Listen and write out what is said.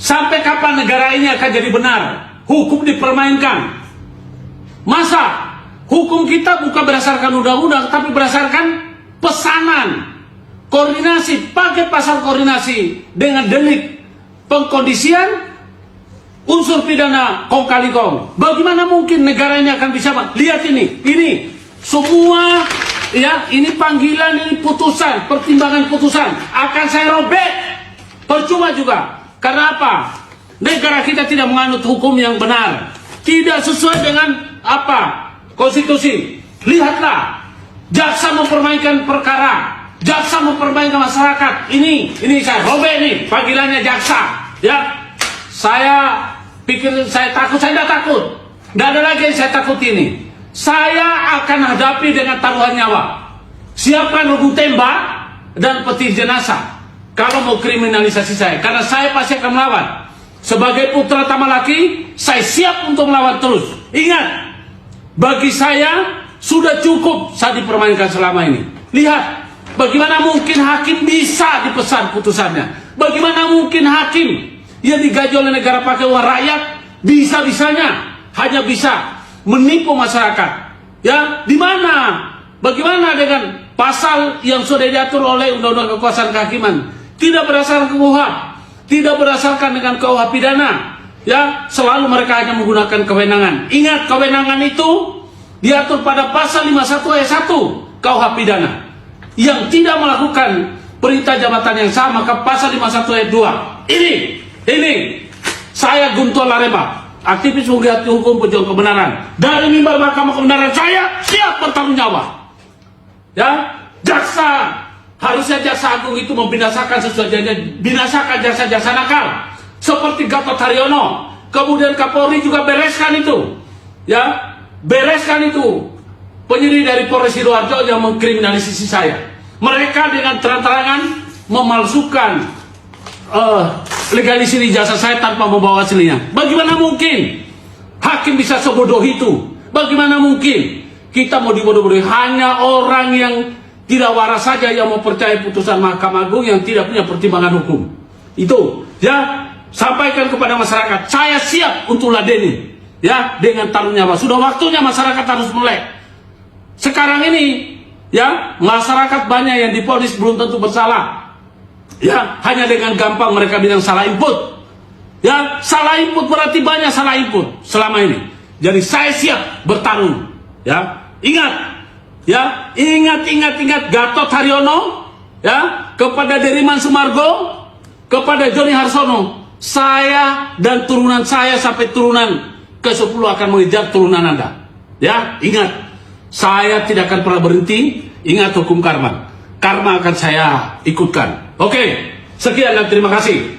Sampai kapan negara ini akan jadi benar? Hukum dipermainkan. Masa hukum kita bukan berdasarkan undang-undang, tapi berdasarkan pesanan. Koordinasi, pakai pasal koordinasi dengan delik pengkondisian unsur pidana kong kali kong. Bagaimana mungkin negara ini akan bisa? Lihat ini semua ya, ini panggilan, ini putusan, pertimbangan putusan akan saya robek. Percuma juga. Karena apa? Negara kita tidak menganut hukum yang benar, tidak sesuai dengan apa? Konstitusi. Lihatlah, jaksa mempermainkan perkara, jaksa mempermainkan masyarakat. Ini saya robek nih panggilannya jaksa. Ya, saya pikir saya takut, saya tidak takut. Tidak ada lagi yang saya takut ini. Saya akan hadapi dengan taruhan nyawa. Siapkan hukum tembak dan peti jenazah kalau mau kriminalisasi saya, karena saya pasti akan melawan. Sebagai putra Tamalaki, saya siap untuk melawan terus. Ingat, bagi saya sudah cukup saya dipermainkan selama ini. Lihat, bagaimana mungkin hakim bisa dipesan putusannya? Bagaimana mungkin hakim yang digaji oleh negara pakai uang rakyat bisa-bisanya hanya bisa menipu masyarakat? Ya, di mana? Bagaimana dengan pasal yang sudah diatur oleh Undang-Undang Kekuasaan Kehakiman? Tidak berdasarkan KUHP, tidak berdasarkan dengan KUH pidana. Ya, selalu mereka hanya menggunakan kewenangan. Ingat, kewenangan itu diatur pada pasal 51 ayat 1 KUH pidana. Yang tidak melakukan perintah jabatan yang sama, maka pasal 51 ayat 2. Ini saya Guntur Laremba, aktivis penggiat hukum pejuang kebenaran. Dari mimbar Mahkamah Kebenaran saya siap bertanggung jawab. Ya, harusnya jaksa agung itu membinasakan sesuatu, binasakan jaksa-jaksa nakal seperti Gatot Haryono. Kemudian Kapolri juga bereskan itu. Ya, bereskan itu penyidik dari Polres Sidoarjo yang mengkriminalisasi saya. Mereka dengan terang-terangan memalsukan legalisasi ijazah saya tanpa membawa aslinya. Bagaimana mungkin hakim bisa sebodoh itu? Bagaimana mungkin kita mau dibodoh-bodohi? Hanya orang yang tidak waras saja yang mempercayai putusan Mahkamah Agung yang tidak punya pertimbangan hukum. Itu ya, sampaikan kepada masyarakat, saya siap untuk ladeni ya dengan taruh nyawa. Sudah waktunya masyarakat harus melek. Sekarang ini ya, masyarakat banyak yang divonis belum tentu bersalah. Ya, hanya dengan gampang mereka bilang salah input. Ya, salah input berarti banyak salah input selama ini. Jadi saya siap bertarung. Ya, ingat Gatot Haryono, ya, kepada Deriman Sumargo, kepada Joni Harsono. Saya dan turunan saya sampai turunan ke-10 akan mengejar turunan Anda. Ya, ingat, saya tidak akan pernah berhenti. Ingat hukum karma. Karma akan saya ikutkan. Oke, sekian dan terima kasih.